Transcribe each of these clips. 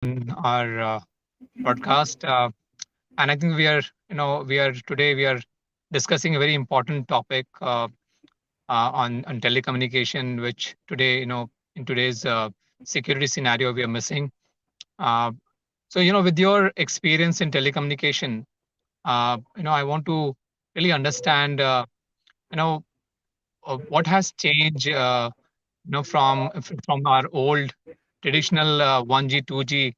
our podcast. And I think we are discussing a very important topic on telecommunication, which today, in today's security scenario, we are missing. Uh, so, with your experience in telecommunication, I want to really understand, you know, what has changed, from our old traditional 1G, 2G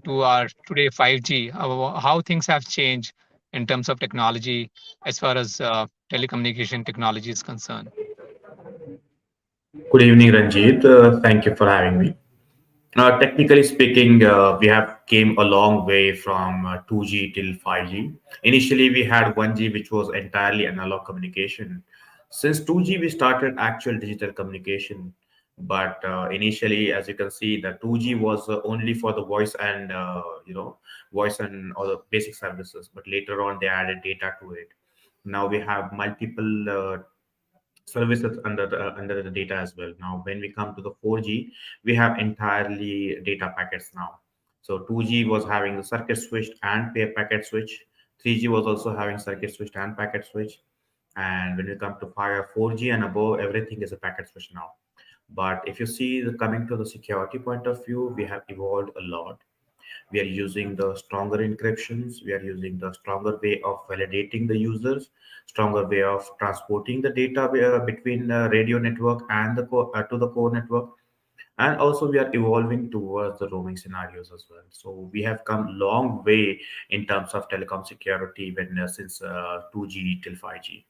to our today 5G, how things have changed in terms of technology as far as telecommunication technology is concerned. Good evening, Ranjit. Thank you for having me. Technically speaking, we have came a long way from 2G till 5G. Initially, we had 1G, which was entirely analog communication. Since 2G, we started actual digital communication. But initially, as you can see, the 2G was only for the voice and voice and all the basic services. But later on, they added data to it. Now we have multiple services under the data as well. Now when we come to the 4G, we have entirely data packets now. So 2G was having the circuit switched and pair packet switch. 3G was also having circuit switched and packet switch. And when we come to 4G and above, everything is a packet switch now. But if you see the coming to the security point of view, we have evolved a lot. We are using the stronger encryptions. We are using the stronger way of validating the users, stronger way of transporting the data between the radio network and the to the core network. And also we are evolving towards the roaming scenarios as well. So we have come long way in terms of telecom security when since 2G till 5G.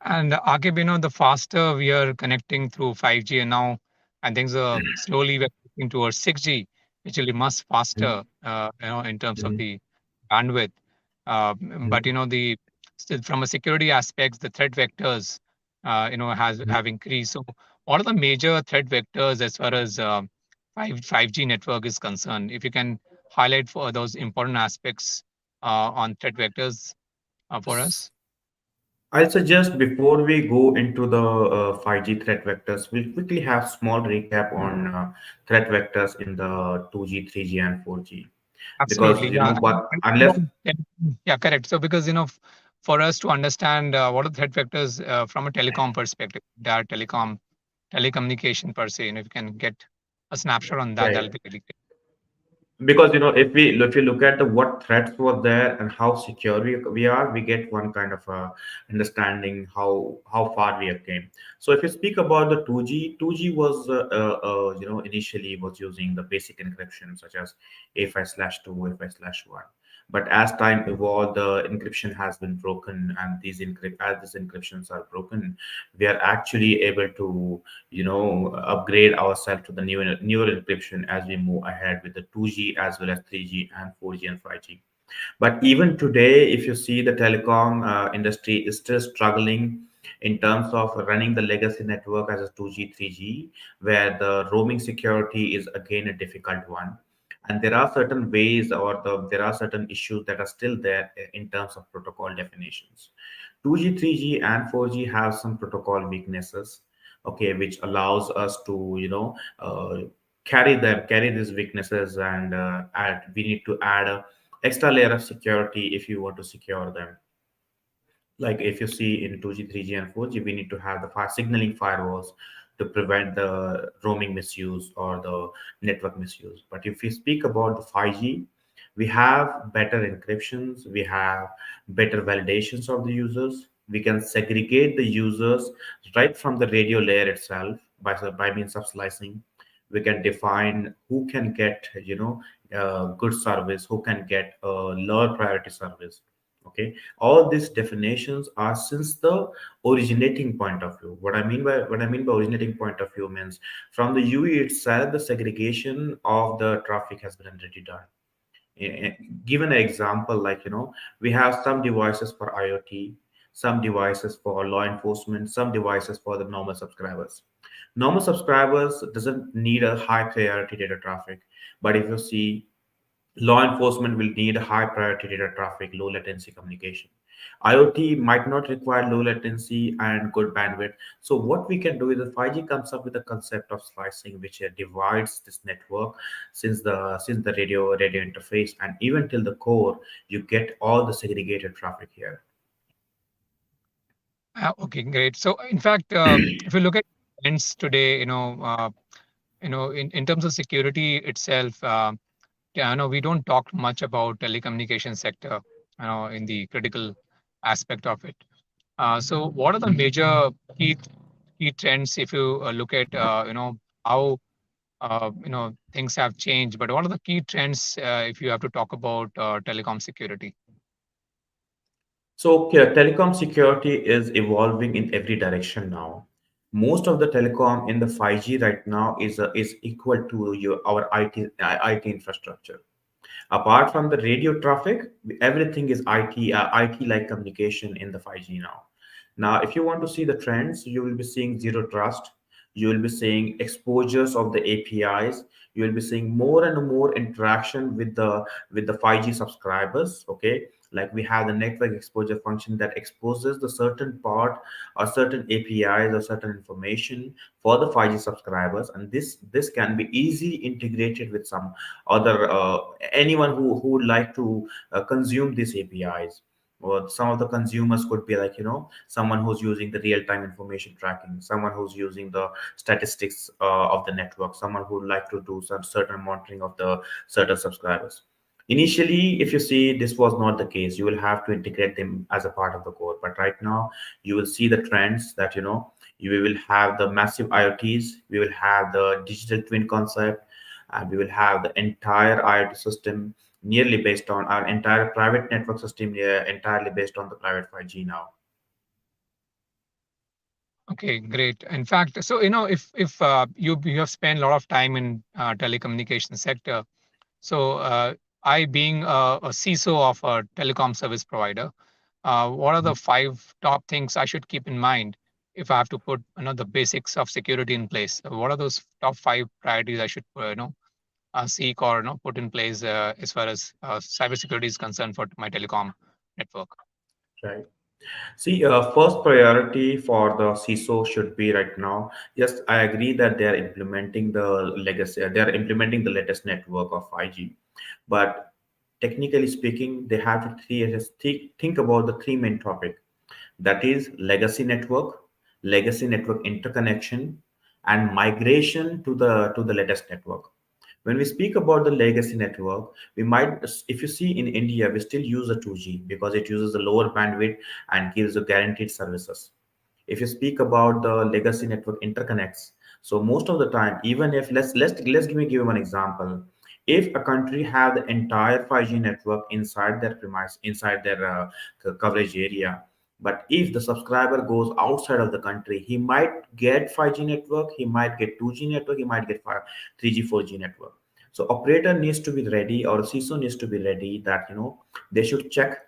And Akib, the faster we are connecting through 5G, and now I think slowly we're moving towards 6G, which will be much faster, in terms of Mhm. the bandwidth. But Mhm. the still from a security aspects, the threat vectors, has Mhm. have increased. So, what are the major threat vectors as far as 5G network is concerned? If you can highlight for those important aspects on threat vectors for us. I'll suggest before we go into the 5G threat vectors, we'll quickly have small recap on threat vectors in the 2G, 3G, and 4G. Because Absolutely, you yeah. know, but unless Yeah, correct. So, because for us to understand what are the threat vectors from a telecom perspective, that telecommunication per se, and if you can get a snapshot on that, yeah, that'll be really great. because if you look at the what threats were there and how secure we are, we get one kind of understanding how far we have came. So if you speak about the 2G was initially was using the basic encryption such as A5/2, A5/1. But as time evolved, the encryption has been broken, and as these encryptions are broken, we are actually able to upgrade ourselves to the newer encryption as we move ahead with the 2G as well as 3G and 4G and 5G. But even today, if you see, the telecom industry is still struggling in terms of running the legacy network as a 2G, 3G, where the roaming security is again a difficult one. And there are certain ways there are certain issues that are still there in terms of protocol definitions. 2G, 3G, and 4G have some protocol weaknesses, okay, which allows us to, carry these weaknesses, and we need to add a extra layer of security if you want to secure them. Like if you see in 2G, 3G, and 4G, we need to have the signaling firewalls to prevent the roaming misuse or the network misuse. But if we speak about the 5G, we have better encryptions, we have better validations of the users. We can segregate the users right from the radio layer itself by means of slicing. We can define who can get, good service, who can get a lower priority service. Okay, all these definitions are since the originating point of view. What I mean by originating point of view means from the UE itself, the segregation of the traffic has been already done. Given an example, like we have some devices for IoT, some devices for law enforcement, some devices for the normal subscribers. Normal subscribers doesn't need a high priority data traffic, but if you see, law enforcement will need high priority data traffic, low latency communication. IoT might not require low latency and good bandwidth. So what we can do is the 5G comes up with the concept of slicing, which divides this network since the radio interface and even till the core, you get all the segregated traffic here. Okay, great. So, in fact, if you look at trends today, in terms of security itself, yeah, I know we don't talk much about telecommunication sector, in the critical aspect of it. So, what are the major key key trends if you look at, how things have changed? But what are the key trends if you have to talk about telecom security? So telecom security is evolving in every direction now. Most of the telecom in the 5G right now is equal to our IT infrastructure. Apart from the radio traffic, everything is IT like communication in the 5G now. Now, if you want to see the trends, you will be seeing zero trust. You will be seeing exposures of the APIs. You will be seeing more and more interaction with the 5G subscribers. Okay, like we have the network exposure function that exposes the certain part or certain APIs or certain information for the 5G subscribers, and this can be easily integrated with some other anyone who would like to consume these APIs. Or some of the consumers could be like someone who's using the real-time information tracking, someone who's using the statistics of the network, someone who would like to do some certain monitoring of the certain subscribers. Initially, if you see, this was not the case. You will have to integrate them as a part of the core, but right now you will see the trends that you will have the massive IoTs, we will have the digital twin concept, and we will have the entire IoT system nearly based on our entire private network system, entirely based on the private 5G now. Okay, great. In fact, so if you have spent a lot of time in telecommunication sector, so I being a CISO of a telecom service provider, what are the five top things I should keep in mind if I have to put the basics of security in place? What are those top five priorities I should seek or put in place as far as cybersecurity is concerned for my telecom network? Right. See, first priority for the CISO should be right now. Yes, I agree that they are implementing the legacy. They are implementing the latest network of 5G, but technically speaking, they have to think about the three main topic. That is legacy network interconnection, and migration to the latest network. When we speak about the legacy network, we might, if you see in India, we still use a 2G because it uses the lower bandwidth and gives the guaranteed services. If you speak about the legacy network interconnects, so most of the time, even if let's give you one example. If a country have the entire 5G network inside their premise, inside their coverage area, but if the subscriber goes outside of the country, he might get 5G network, he might get 2G network, he might get 3G 4G network. So operator needs to be ready, or CISO needs to be ready, that they should check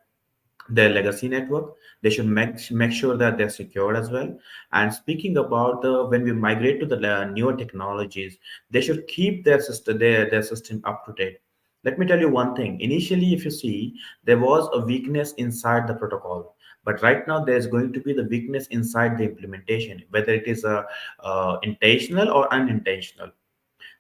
their legacy network. They should make sure that they're secured as well. And speaking about the when we migrate to the newer technologies, they should keep their system up to date. Let me tell you one thing. Initially, if you see, there was a weakness inside the protocol, but right now there's going to be the weakness inside the implementation, whether it is a intentional or unintentional.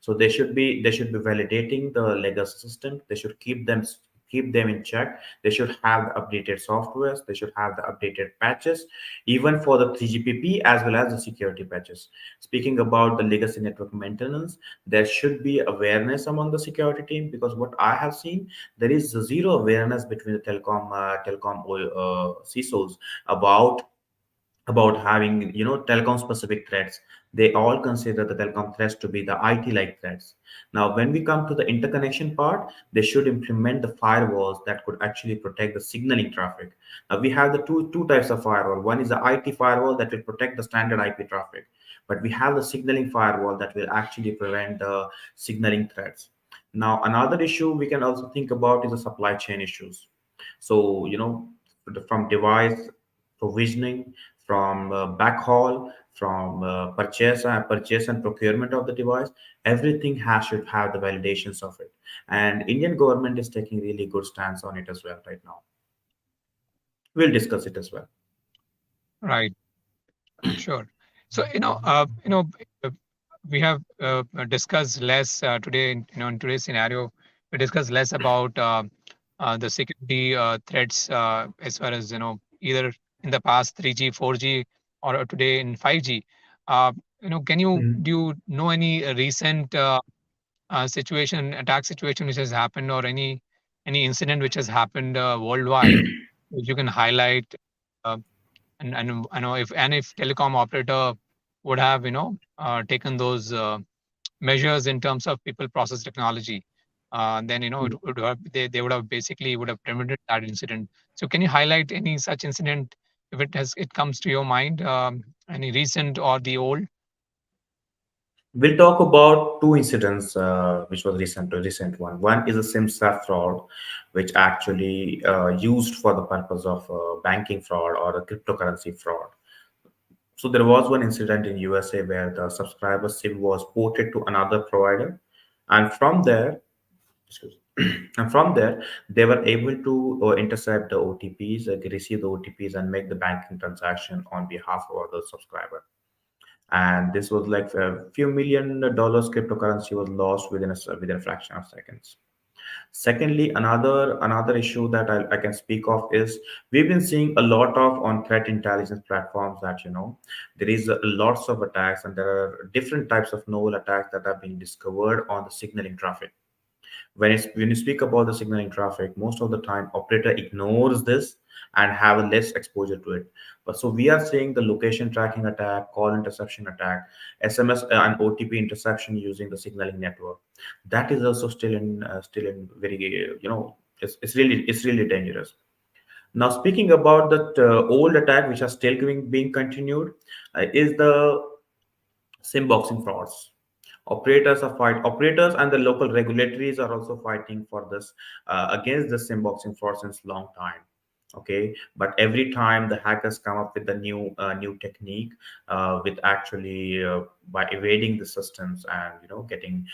So they should be validating the legacy system. They should keep them in check. They should have the updated softwares. They should have the updated patches, even for the 3GPP as well as the security patches. Speaking about the legacy network maintenance, there should be awareness among the security team, because what I have seen, there is zero awareness between the telecom CISOs about having telecom specific threats. They all consider the telecom threats to be the IT like threats. Now when we come to the interconnection part, they should implement the firewalls that could actually protect the signaling traffic. Now we have the two types of firewall. One is the IT firewall that will protect the standard IP traffic, but we have the signaling firewall that will actually prevent the signaling threats. Now another issue we can also think about is the supply chain issues. So from device provisioning, from backhaul, from purchase and procurement of the device, everything should have the validations of it. And Indian government is taking really good stance on it as well right now. We'll discuss it as well. Right. Sure. So, uh, we have discussed less today, in today's scenario, we discussed less about the security threats as far as, either in the past 3G, 4G, or today in 5G. Uh, do you know any recent attack situation which has happened, or any incident which has happened worldwide, which you can highlight? Uh, and I know if telecom operator would have taken those measures in terms of people process technology, then it would have, they would have basically would have prevented that incident. So can you highlight any such incident if it comes to your mind, any recent or the old? We'll talk about two incidents, which was recent one. One is a SIM swap fraud, which actually used for the purpose of banking fraud or a cryptocurrency fraud. So there was one incident in USA where the subscriber SIM was ported to another provider, and from there, excuse and from there they were able to intercept the OTPs, receive the OTPs, and make the banking transaction on behalf of the subscriber. And this was like a few million dollars cryptocurrency was lost within a fraction of seconds. Secondly, another issue that I can speak of is we've been seeing a lot of on threat intelligence platforms that there is lots of attacks, and there are different types of novel attacks that are being discovered on the signaling traffic. When you speak about the signaling traffic, most of the time operator ignores this and have a less exposure to it. But so we are seeing the location tracking attack, call interception attack, SMS and OTP interception using the signaling network. That is also still in very it's really dangerous. Now, speaking about that old attack which are still being continued, is the sim boxing frauds. Operators and the local regulatories are also fighting for this, against the sim boxing fraud since long time. Okay, but every time the hackers come up with a new technique, with actually by evading the systems and getting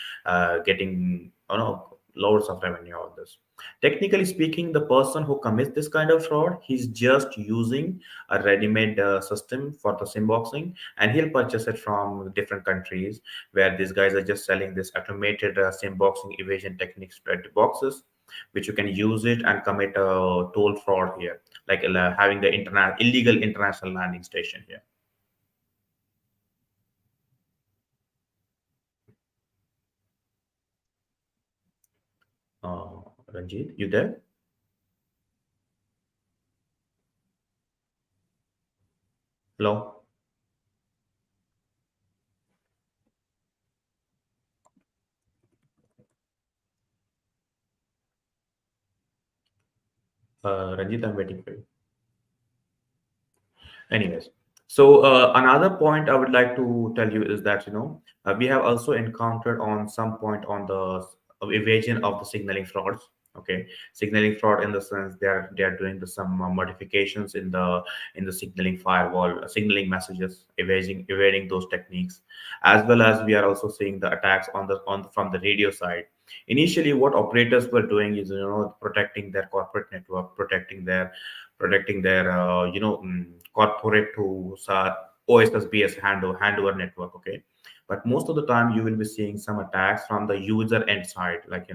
loads of revenue out of this. Technically speaking, the person who commits this kind of fraud, he's just using a ready-made system for the sim boxing, and he'll purchase it from different countries where these guys are just selling this automated sim boxing evasion techniques spread boxes, which you can use it and commit a toll fraud here, like having the illegal international landing station here. Ranjit, you there? Hello. Ranjit, I'm waiting for you. Anyways, so another point I would like to tell you is that we have also encountered on some point on the evasion of the signaling frauds. Okay, signaling fraud in the sense they are doing some modifications in the signaling firewall, signaling messages, evading those techniques, as well as we are also seeing the attacks from the radio side. Initially, what operators were doing is protecting their corporate network, protecting their corporate to OSSBS handover network. Okay, but most of the time you will be seeing some attacks from the user end side, like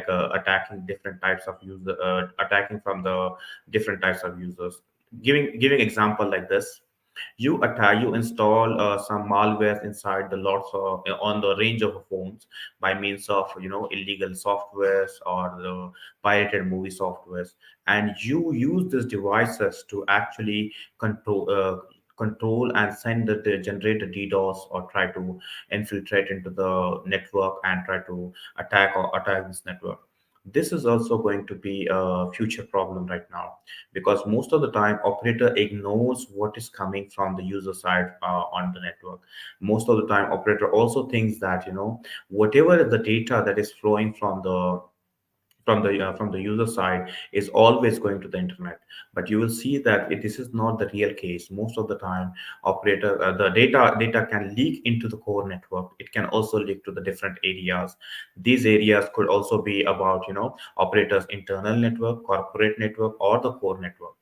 attacking different types of user, attacking from the different types of users. Giving example like this, you install some malwares inside the lots of on the range of phones by means of illegal softwares or the pirated movie softwares, and you use these devices to actually control and send the generate a DDoS, or try to infiltrate into the network and try to attack this network. This is also going to be a future problem right now, because most of the time operator ignores what is coming from the user side on the network. Most of the time operator also thinks that whatever the data that is flowing from the user side is always going to the internet. But you will see that this is not the real case. Most of the time operator the data can leak into the core network. It can also leak to the different areas. These areas could also be about operators internal network, corporate network, or the core network.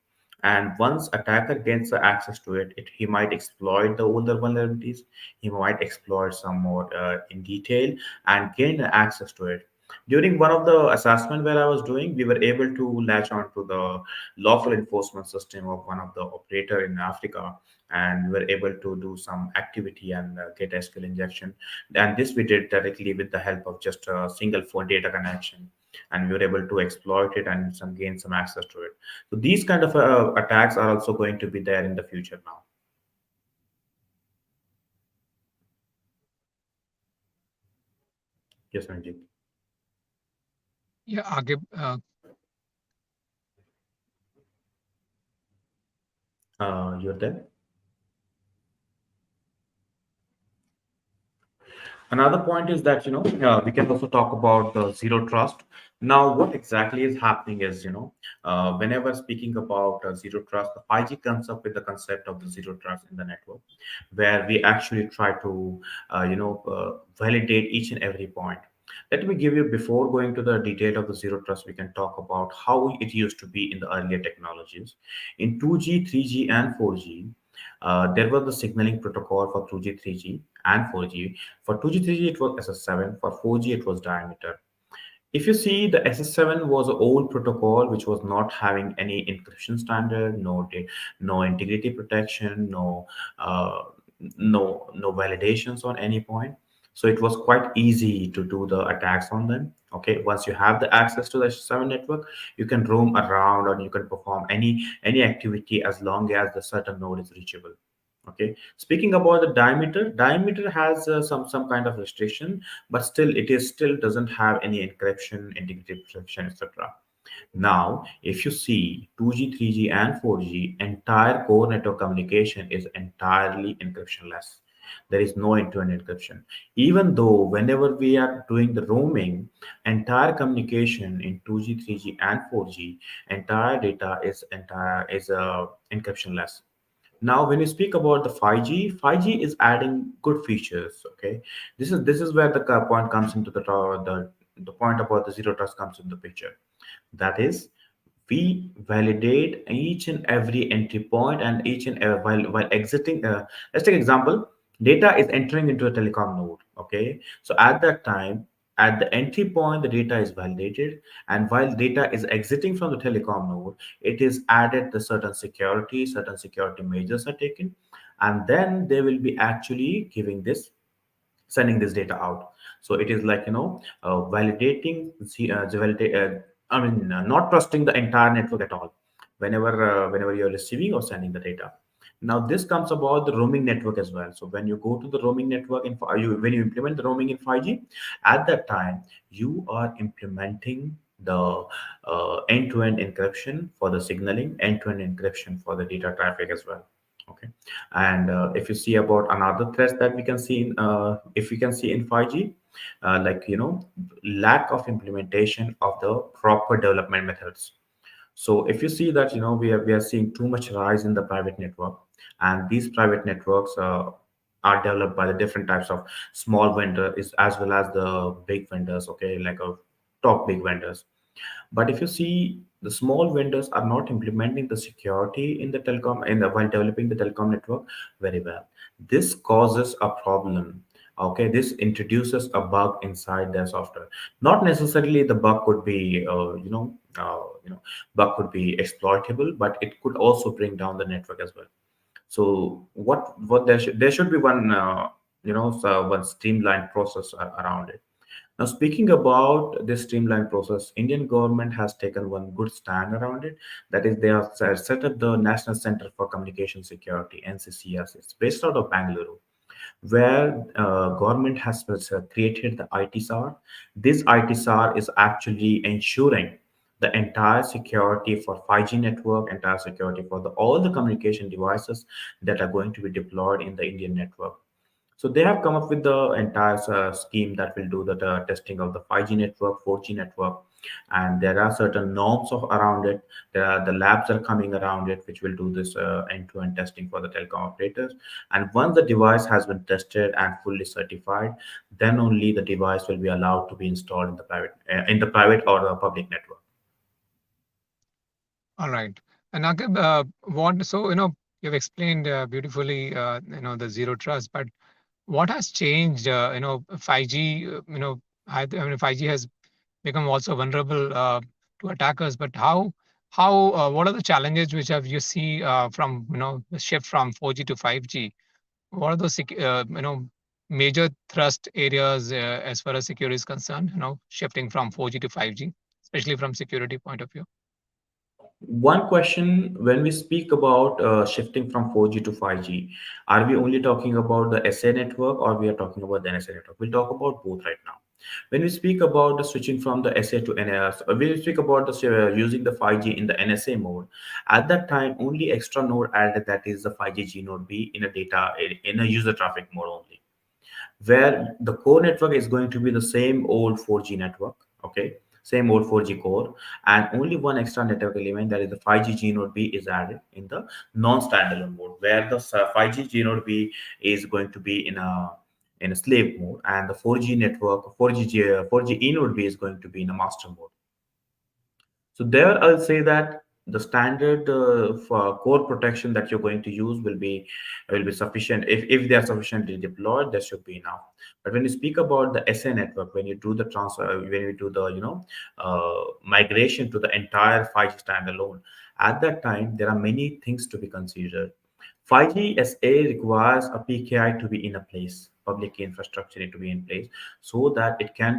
And once attacker gains the access to it, he might exploit the older vulnerabilities. He might exploit some more in detail and gain the access to it. During one of the assessment where I was doing, we were able to latch on to the lawful enforcement system of one of the operator in Africa, and we were able to do some activity and get SQL injection. And this we did directly with the help of just a single phone data connection, and we were able to exploit it and some gain some access to it. So these kind of attacks are also going to be there in the future now. Yes, Ranjit. Yeah, Agib, You're there. Another point is that we can also talk about the zero trust. Now, what exactly is happening is whenever speaking about zero trust, the 5G comes up with the concept of the zero trust in the network, where we actually try to validate each and every point. Let me give you, before going to the detail of the zero trust, we can talk about how it used to be in the earlier technologies. In 2G, 3G, and 4G, there was the signaling protocol for 2G, 3G, and 4G. For 2G, 3G, it was SS7. For 4G, it was diameter. If you see, the SS7 was an old protocol which was not having any encryption standard, no integrity protection, uh, no validations on any point. So it was quite easy to do the attacks on them. Okay, once you have the access to the SS7 network, you can roam around or you can perform any activity as long as the certain node is reachable. Okay, speaking about the diameter has some kind of restriction, but still it is still doesn't have any encryption, integrity protection, etc. Now, if you see 2G, 3G, and 4G, entire core network communication is entirely encryptionless. There is no end-to-end encryption. Even though whenever we are doing the roaming, entire communication in 2G, 3G, and 4G, entire data is encryptionless. Now, when you speak about the 5G, 5G is adding good features. Okay, this is where the point comes into the point about the zero trust comes into the picture. That is, we validate each and every entry point and each and every, while exiting. Let's take example. Data is entering into a telecom node. Okay, so at that time, at the entry point, the data is validated, and while data is exiting from the telecom node, it is added the certain security measures are taken, and then they will be actually giving this sending this data out. So it is like validating not trusting the entire network at all whenever you're receiving or sending the data. Now this comes about the roaming network as well. So when you go to the roaming network when you implement the roaming in 5G, at that time you are implementing the end-to-end encryption for the signaling, end-to-end encryption for the data traffic as well. Okay, and if you see about another threats that we can see if we can see in 5G, like lack of implementation of the proper development methods. So if you see that we are seeing too much rise in the private network, and these private networks are developed by the different types of small vendors as well as the big vendors. Okay, like a top big vendors. But if you see, the small vendors are not implementing the security in the telecom while developing the telecom network very well. This causes a problem. Okay, this introduces a bug inside their software. Not necessarily the bug could be bug could be exploitable, but it could also bring down the network as well. So what there should be one one streamlined process around it. Now, speaking about this streamlined process, Indian government has taken one good stand around it. That is, they have set up the National Center for Communication Security (NCCS). It's based out of Bangalore, where government has created the ITSAR. This ITSAR is actually ensuring the entire security for 5G network, entire security for all the communication devices that are going to be deployed in the Indian network. So they have come up with the entire scheme that will do the testing of the 5G network, 4G network, and there are certain norms around it. There are the labs are coming around it, which will do this end-to-end testing for the telecom operators. And once the device has been tested and fully certified, then only the device will be allowed to be installed in the private or the public network. all right. And Akib, what so you've explained beautifully the zero trust, but what has changed? 5G. I mean 5G has become also vulnerable to attackers. But how what are the challenges which have you see from the shift from 4G to 5G? What are those major thrust areas as far as security is concerned? Shifting from 4G to 5G, especially from security point of view. One question: when we speak about shifting from 4G to 5G, are we only talking about the SA network or we are talking about the NSA network? We'll talk about both right now. When we speak about the switching from the SA to NS, we speak about the using the 5G in the NSA mode. At that time, only extra node added, that is the 5G G node B, in a data in a user traffic mode only, where the core network is going to be the same old 4G network, okay, same old 4G core, and only one extra network element, that is the 5G G node B, is added in the non-standalone mode, where the 5G G node B is going to be in a slave mode, and the 4G network 4G E node B is going to be in a master mode. So there, I'll say that the standard for core protection that you're going to use will be sufficient. If they are sufficiently deployed, that should be enough. But when you speak about the SA network, when you do the transfer, when you do the migration to the entire 5G standalone, at that time there are many things to be considered. 5G SA requires a PKI to be in a place, public key infrastructure need to be in place, so that it can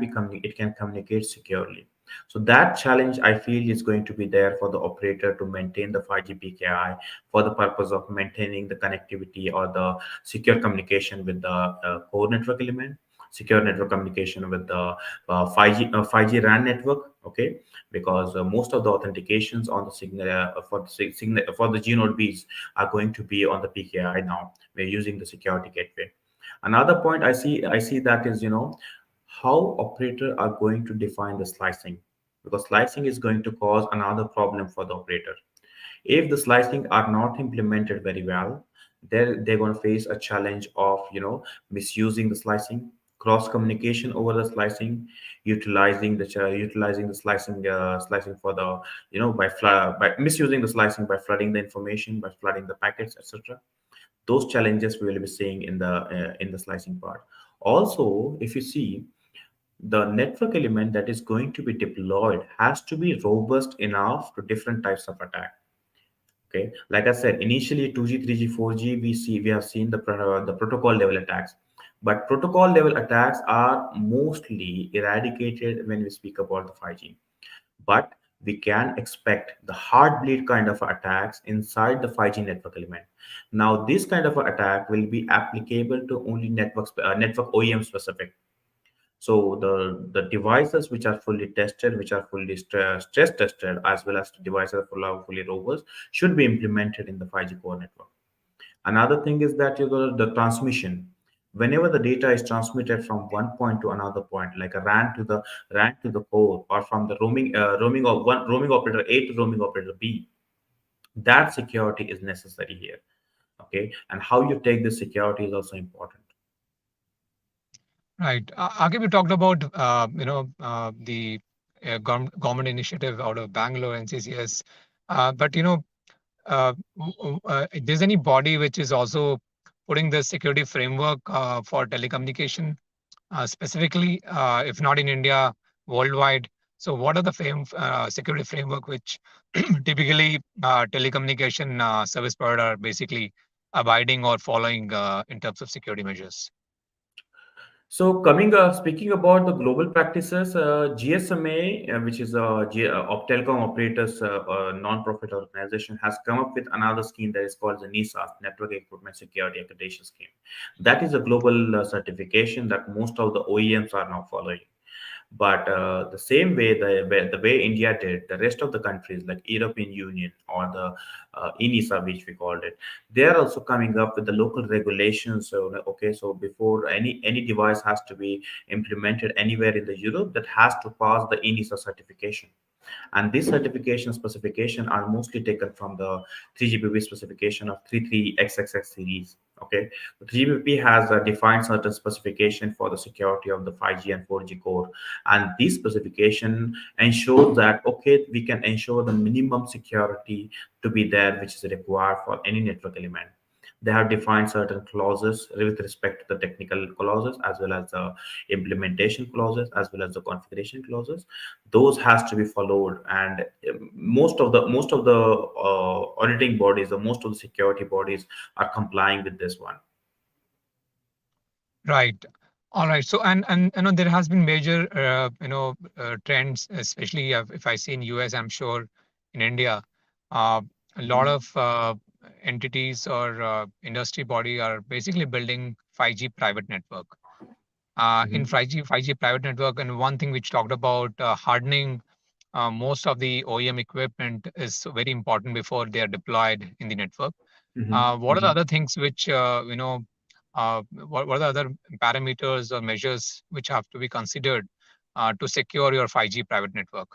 communicate securely. So that challenge, I feel, is going to be there for the operator to maintain the 5G PKI for the purpose of maintaining the connectivity or the secure communication with the core network element, secure network communication with the 5G RAN network. Okay, because most of the authentications on the signal for the signal for the G node Bs are going to be on the PKI now. We're using the security gateway. Another point I see that is, how operator are going to define the slicing, because slicing is going to cause another problem for the operator. If the slicing are not implemented very well, they're going to face a challenge of misusing the slicing, cross communication over the slicing, utilizing the slicing for the by misusing the slicing, by flooding the information, by flooding the packets, etc. Those challenges we will be seeing in the slicing part. Also, if you see, the network element that is going to be deployed has to be robust enough to different types of attack. Okay, like I said, initially 2G, 3G, 4G, we have seen the protocol level attacks, but protocol level attacks are mostly eradicated when we speak about the 5G. But we can expect the heartbleed kind of attacks inside the 5G network element. Now, this kind of attack will be applicable to only network OEM specific. So the devices which are fully tested, which are fully stress tested, as well as the devices fully robust, should be implemented in the 5G core network. Another thing is that the transmission. Whenever the data is transmitted from one point to another point, like a RAN to the core, or from the roaming operator A to roaming operator B, that security is necessary here. Okay, and how you take this security is also important. Right. Agib, you talked about the government initiative out of Bangalore, NCCS, but if there's any body which is also putting the security framework for telecommunication, specifically, if not in India, worldwide. So, what are the security framework which typically telecommunication service provider are basically abiding or following in terms of security measures? So, speaking about the global practices, GSMA, which is a telecom operators non-profit organization, has come up with another scheme that is called the NISA, Network Equipment Security Accreditation Scheme. That is a global certification that most of the OEMs are now following. But the same way, the way India did, the rest of the countries like European Union or the ENISA, which we called it, they are also coming up with the local regulations. So okay, so before any device has to be implemented anywhere in the Europe, that has to pass the ENISA certification. And these certification specification are mostly taken from the 3GPP specification of 33XXX series. Okay, the GBP has defined certain specification for the security of the 5G and 4G core, and this specification ensures that okay, we can ensure the minimum security to be there, which is required for any network element. They have defined certain clauses with respect to the technical clauses as well as the implementation clauses as well as the configuration clauses. Those has to be followed, and most of the auditing bodies or most of the security bodies are complying with this one. Right. All right. So, and there has been major trends, especially if I see in US, I'm sure in India, uh, a lot Mhm. of entities or industry body are basically building 5G private network. In Mhm. 5G private network, and one thing which talked about hardening most of the OEM equipment is very important before they are deployed in the network. Mhm. What are the Mhm. other things which what are the other parameters or measures which have to be considered to secure your 5G private network?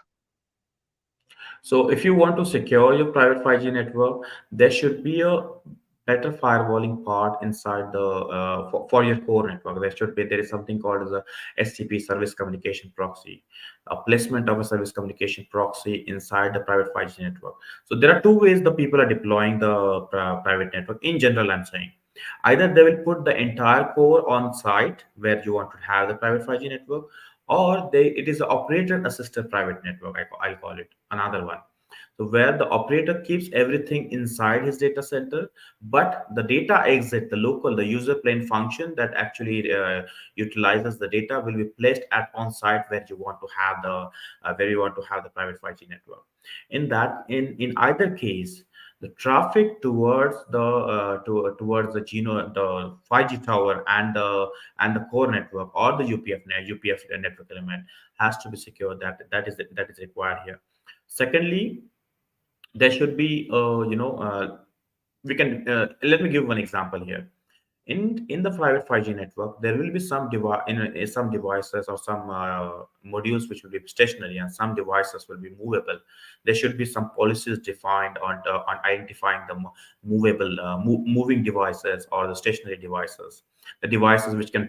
So if you want to secure your private 5G network, there should be a better firewalling part inside the for your core network. There is something called as a SCP, service communication proxy, a placement of a service communication proxy inside the private 5G network. So there are two ways the people are deploying the private network. In general, I'm saying either they will put the entire core on site where you want to have the private 5G network, or it is an operator assisted private network. I'll call it another one. So where the operator keeps everything inside his data center, but the data exit, the user plane function that actually utilizes the data will be placed at on site where you want to have the private 5G network. In either case, the traffic towards the 5G tower and the core network or the UPF network element has to be secure. That is required here. Secondly, there should be we can let me give one example here. In the private 5G network, there will be some devices or some modules which will be stationary, and some devices will be movable. There should be some policies defined on identifying the moving devices or the stationary devices, the devices which can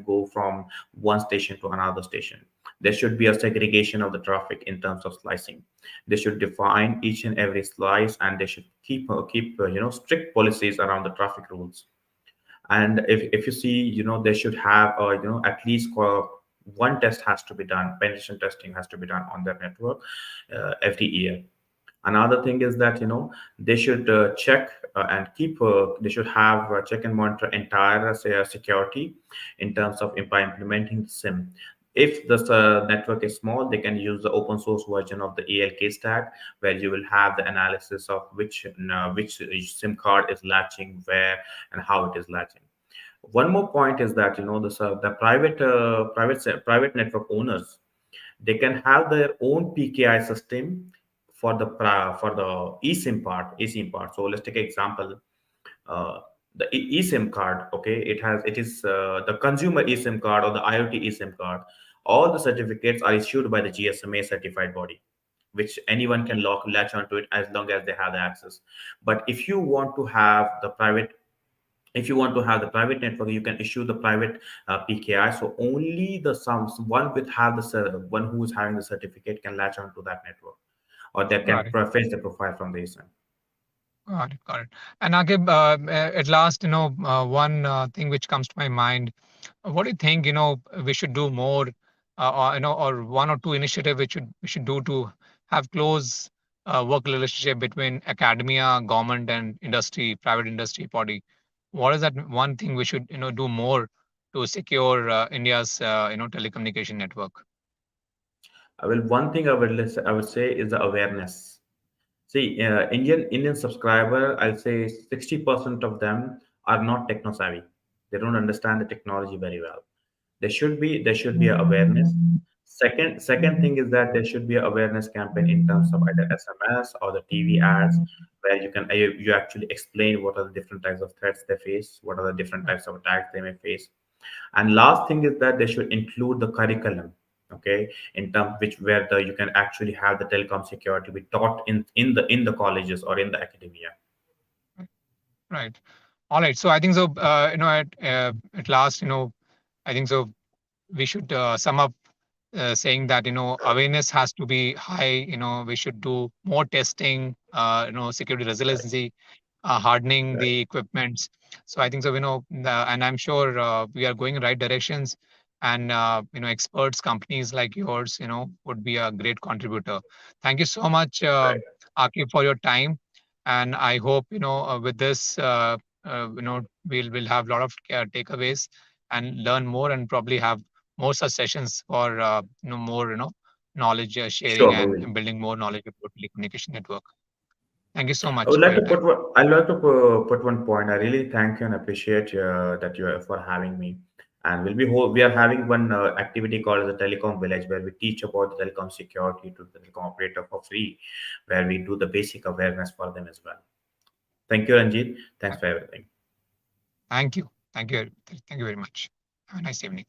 go from one station to another station. There should be a segregation of the traffic in terms of slicing. They should define each and every slice, and they should keep strict policies around the traffic rules. And if you see, they should have at least one test has to be done, penetration testing has to be done on their network every year. Another thing is that they should check and keep they should have check and monitor entire security in terms of by implementing the sim. If the network is small, they can use the open source version of the ALK stack, where you will have the analysis of which sim card is latching where and how it is latching. One more point is that the private network owners, they can have their own PKI system for the eSIM part. So let's take an example. Uh, the eSIM card, okay, it is the consumer eSIM card or the IoT eSIM card. All the certificates are issued by the GSMA certified body, which anyone can latch onto it as long as they have the access. But if you want to have the private network, you can issue the private PKI. So only the some one with have the one who is having the certificate can latch onto that network, or they can Got it. fetch the profile from the ASIM. Got it. Got it. And Akib, at last, one thing which comes to my mind. What do you think? We should do more, or or one or two initiative which we should do to have close work relationship between academia, government, and industry, private industry body. What is that one thing we should do more to secure India's telecommunication network? Well, one thing I would say is the awareness. See, Indian subscriber, I'll say 60% of them are not techno savvy. They don't understand the technology very well. There should be a awareness. Second thing is that there should be a awareness campaign in terms of either SMS or the TV ads, where you actually explain what are the different types of threats they face, what are the different Right. types of attacks they may face. And last thing is that they should include the curriculum, okay, in terms which where you can actually have the telecom security be taught in the colleges or in the academia. Right. All right. So I think so. At last, I think so. We should sum up saying that awareness has to be high. We should do more testing. Security resiliency, hardening Right. the equipments. So I think so. And I'm sure we are going in right directions. And experts, companies like yours, would be a great contributor. Thank you so much, Right. Akib, for your time. And I hope with this, we'll have a lot of takeaways and learn more, and probably have more such sessions for more knowledge sharing Sure, we and will. building more knowledge about telecommunication network. Thank you so I much would for like your to time. I'd like to put one point. I really thank you and appreciate that you are for having me. And we are having one activity called the Telecom Village, where we teach about the telecom security to the telecom operator for free, where we do the basic awareness for them as well. Thank you, Ranjit. Thanks for everything. Thank you. Thank you. Thank you very much. Have a nice evening.